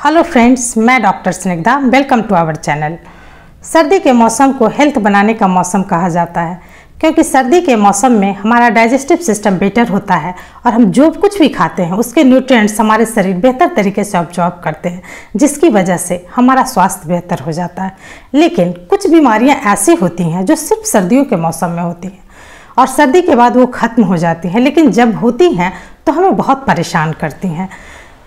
Hello friends, मैं doctor Snigdha. Welcome to our channel. सर्दी के मौसम को हेल्थ बनाने का मौसम कहा जाता है क्योंकि सर्दी के मौसम में हमारा डाइजेस्टिव सिस्टम बेटर होता है और हम जो कुछ भी खाते हैं उसके न्यूट्रिएंट्स हमारे शरीर बेहतर तरीके से ऑब्जॉर्ब करते हैं, जिसकी वजह से हमारा स्वास्थ्य बेहतर हो जाता है। लेकिन कुछ बीमारियां ऐसी होती हैं जो सिर्फ सर्दियों के मौसम में होती हैं और सर्दी के बाद वो ख़त्म हो जाती हैं, लेकिन जब होती हैं तो हमें बहुत परेशान करती हैं।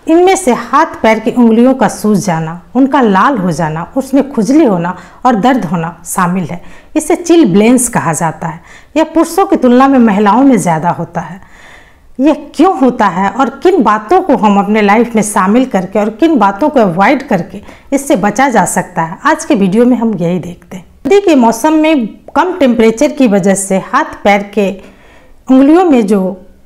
इनमें से हाथ पैर की उंगलियों का सूज जाना, उनका लाल हो जाना, उसमें खुजली होना और दर्द होना शामिल है। इसे चिलब्लेंस कहा जाता है। यह पुरुषों की तुलना में महिलाओं में ज़्यादा होता है। यह क्यों होता है और किन बातों को हम अपने लाइफ में शामिल करके और किन बातों को अवॉइड करके इससे बचा जा सकता है, आज के वीडियो में हम यही देखते हैं। सर्दी के मौसम में कम टेम्परेचर की वजह से हाथ पैर के उंगलियों में जो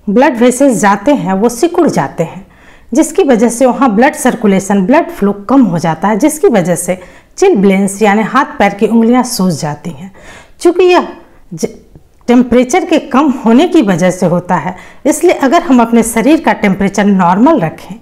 ब्लड वेसल्स जाते हैं वो सिकुड़ जाते हैं, जिसकी वजह से वहाँ ब्लड सर्कुलेशन, ब्लड फ्लो कम हो जाता है, जिसकी वजह से चिलब्लेंस यानी हाथ पैर की उंगलियां सूज जाती हैं। चूँकि यह टेम्परेचर के कम होने की वजह से होता है, इसलिए अगर हम अपने शरीर का टेम्परेचर नॉर्मल रखें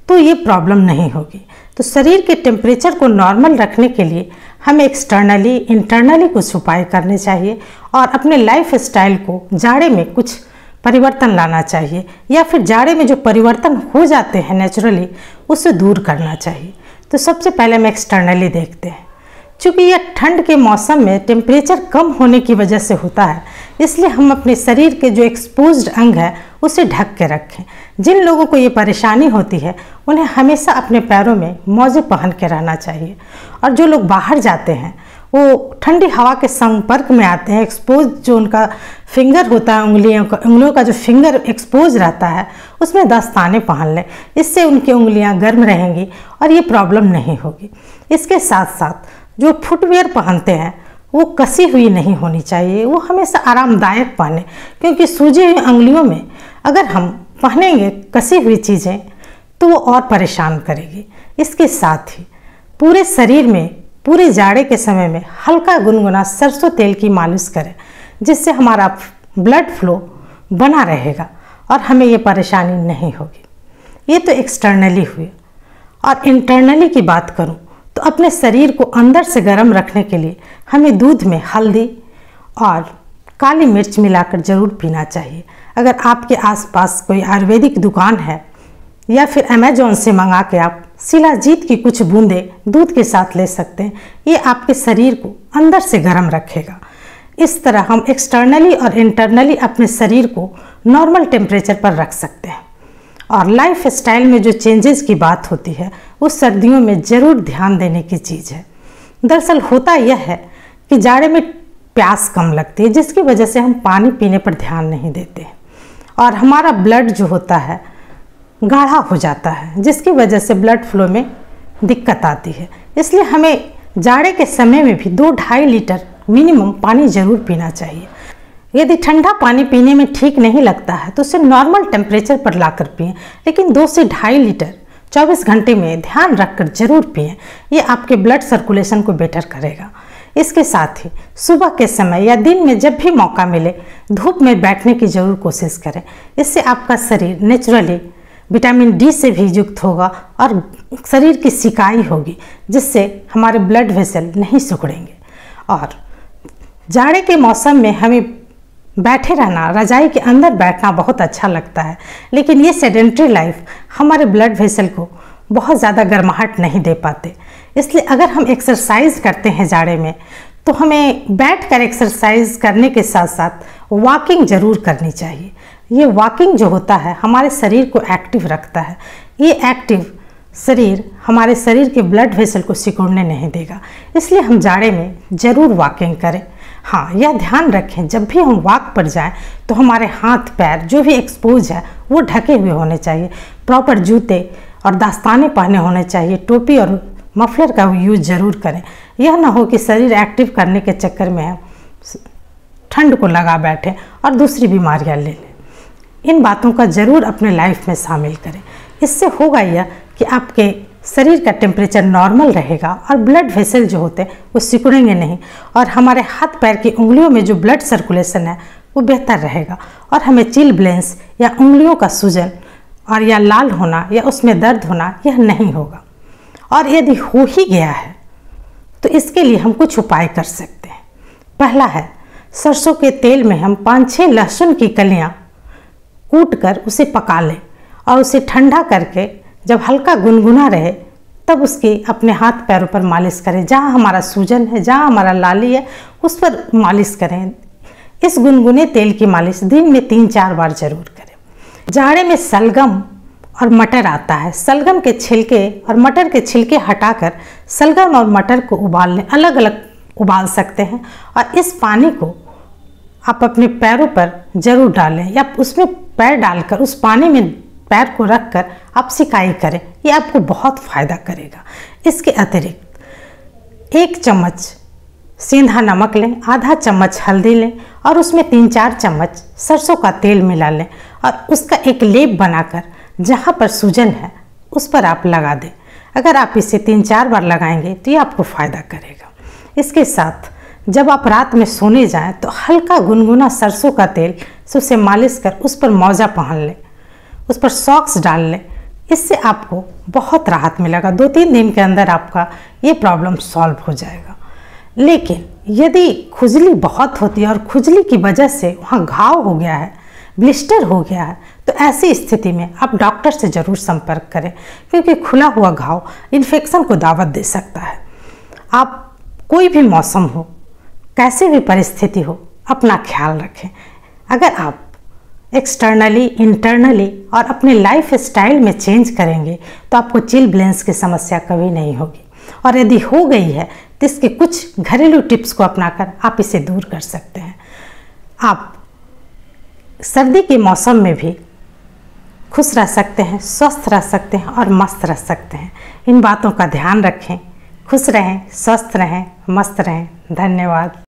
तो ये प्रॉब्लम नहीं होगी। तो शरीर के टेम्परेचर को नॉर्मल रखने के लिए हमें एक्सटर्नली इंटरनली कुछ उपाय करने चाहिए और अपने लाइफ स्टाइल को जाड़े में कुछ परिवर्तन लाना चाहिए, या फिर जाड़े में जो परिवर्तन हो जाते हैं नेचुरली उसे दूर करना चाहिए। तो सबसे पहले हम एक्सटर्नली देखते हैं। चूँकि यह ठंड के मौसम में टेम्परेचर कम होने की वजह से होता है, इसलिए हम अपने शरीर के जो एक्सपोज्ड अंग है उसे ढक के रखें। जिन लोगों को ये परेशानी होती है उन्हें हमेशा अपने पैरों में मोजे पहन के रहना चाहिए, और जो लोग बाहर जाते हैं वो ठंडी हवा के संपर्क में आते हैं, एक्सपोज जो उनका फिंगर होता है, उंगलियों का जो फिंगर एक्सपोज रहता है उसमें दस्ताने पहन लें। इससे उनकी उंगलियां गर्म रहेंगी और ये प्रॉब्लम नहीं होगी। इसके साथ साथ जो फुटवेयर पहनते हैं वो कसी हुई नहीं होनी चाहिए, वो हमेशा आरामदायक पहने, क्योंकि सूजी हुई उंगलियों में अगर हम पहनेंगे कसी हुई चीज़ें तो वो और परेशान करेगी। इसके साथ ही पूरे शरीर में पूरे जाड़े के समय में हल्का गुनगुना सरसों तेल की मालिश करें, जिससे हमारा ब्लड फ्लो बना रहेगा और हमें ये परेशानी नहीं होगी। ये तो एक्सटर्नली हुई। और इंटरनली की बात करूं तो अपने शरीर को अंदर से गर्म रखने के लिए हमें दूध में हल्दी और काली मिर्च मिलाकर ज़रूर पीना चाहिए। अगर आपके आसपास कोई आयुर्वेदिक दुकान है या फिर अमेजोन से मंगा के आप शिलाजीत की कुछ बूंदें दूध के साथ ले सकते हैं। ये आपके शरीर को अंदर से गर्म रखेगा। इस तरह हम एक्सटर्नली और इंटरनली अपने शरीर को नॉर्मल टेम्परेचर पर रख सकते हैं। और लाइफ स्टाइल में जो चेंजेस की बात होती है वो सर्दियों में ज़रूर ध्यान देने की चीज़ है। दरअसल होता यह है कि जाड़े में प्यास कम लगती है, जिसकी वजह से हम पानी पीने पर ध्यान नहीं देते हैं और हमारा ब्लड जो होता है गाढ़ा हो जाता है, जिसकी वजह से ब्लड फ्लो में दिक्कत आती है। इसलिए हमें जाड़े के समय में भी 2-2.5 लीटर मिनिमम पानी ज़रूर पीना चाहिए। यदि ठंडा पानी पीने में ठीक नहीं लगता है तो उसे नॉर्मल टेम्परेचर पर लाकर पिएं, लेकिन 2 से 2.5 लीटर 24 घंटे में ध्यान रखकर ज़रूर पिएं। ये आपके ब्लड सर्कुलेशन को बेटर करेगा। इसके साथ ही सुबह के समय या दिन में जब भी मौका मिले धूप में बैठने की ज़रूर कोशिश करें। इससे आपका शरीर नेचुरली विटामिन डी से भी युक्त होगा और शरीर की सिकाई होगी, जिससे हमारे ब्लड वेसल नहीं सिकुड़ेंगे। और जाड़े के मौसम में हमें बैठे रहना, रजाई के अंदर बैठना बहुत अच्छा लगता है, लेकिन ये सेडेंट्री लाइफ हमारे ब्लड वेसल को बहुत ज़्यादा गर्माहट नहीं दे पाते। इसलिए अगर हम एक्सरसाइज करते हैं जाड़े में तो हमें बैठकर एक्सरसाइज करने के साथ साथ वॉकिंग ज़रूर करनी चाहिए। ये वॉकिंग जो होता है हमारे शरीर को एक्टिव रखता है। ये एक्टिव शरीर हमारे शरीर के ब्लड वेसल को सिकुड़ने नहीं देगा। इसलिए हम जाड़े में ज़रूर वॉकिंग करें। हाँ, यह ध्यान रखें जब भी हम वॉक पर जाएं तो हमारे हाथ पैर जो भी एक्सपोज है वो ढके हुए होने चाहिए। प्रॉपर जूते और दस्ताने पहने होने चाहिए। टोपी और मफलर का यूज़ ज़रूर करें। यह ना हो कि शरीर एक्टिव करने के चक्कर में हम ठंड को लगा बैठें और दूसरी बीमारियां ले लें। इन बातों का ज़रूर अपने लाइफ में शामिल करें। इससे होगा यह कि आपके शरीर का टेम्परेचर नॉर्मल रहेगा और ब्लड वेसल जो होते हैं वो सिकुड़ेंगे नहीं, और हमारे हाथ पैर की उंगलियों में जो ब्लड सर्कुलेशन है वो बेहतर रहेगा और हमें चिलब्लेंस या उंगलियों का सूजन और या लाल होना या उसमें दर्द होना यह नहीं होगा। और यदि हो ही गया है तो इसके लिए हम कुछ उपाय कर सकते हैं। पहला है, सरसों के तेल में हम 5-6 लहसुन की कलियां कूट कर उसे पका लें और उसे ठंडा करके जब हल्का गुनगुना रहे तब उसकी अपने हाथ पैरों पर मालिश करें। जहाँ हमारा सूजन है, जहाँ हमारा लाली है, उस पर मालिश करें। इस गुनगुने तेल की मालिश दिन में 3-4 बार जरूर करें। जाड़े में सलगम और मटर आता है। सलगम के छिलके और मटर के छिलके हटाकर सलगम और मटर को उबाल लें, अलग अलग उबाल सकते हैं, और इस पानी को आप अपने पैरों पर जरूर डालें या उसमें पैर डालकर उस पानी में पैर को रखकर आप सिकाई करें। ये आपको बहुत फ़ायदा करेगा। इसके अतिरिक्त 1 चम्मच सेंधा नमक लें, आधा चम्मच हल्दी लें और उसमें 3-4 चम्मच सरसों का तेल मिला लें और उसका एक लेप बनाकर जहाँ पर सूजन है उस पर आप लगा दें। अगर आप इसे 3-4 बार लगाएंगे तो ये आपको फ़ायदा करेगा। इसके साथ जब आप रात में सोने जाएं तो हल्का गुनगुना सरसों का तेल से उसे मालिश कर उस पर मौजा पहन लें, उस पर सॉक्स डाल लें। इससे आपको बहुत राहत मिलेगा। 2-3 दिन के अंदर आपका ये प्रॉब्लम सॉल्व हो जाएगा। लेकिन यदि खुजली बहुत होती है और खुजली की वजह से वहाँ घाव हो गया है, ब्लिस्टर हो गया है, तो ऐसी स्थिति में आप डॉक्टर से ज़रूर संपर्क करें, क्योंकि खुला हुआ घाव इन्फेक्शन को दावत दे सकता है। आप कोई भी मौसम हो, कैसी भी परिस्थिति हो, अपना ख्याल रखें। अगर आप एक्सटर्नली, इंटरनली और अपने लाइफ स्टाइल में चेंज करेंगे तो आपको चिलब्लेंस की समस्या कभी नहीं होगी, और यदि हो गई है तो इसके कुछ घरेलू टिप्स को अपनाकर आप इसे दूर कर सकते हैं। आप सर्दी के मौसम में भी खुश रह सकते हैं, स्वस्थ रह सकते हैं और मस्त रह सकते हैं। इन बातों का ध्यान रखें। खुश रहें, स्वस्थ रहें, मस्त रहें। धन्यवाद।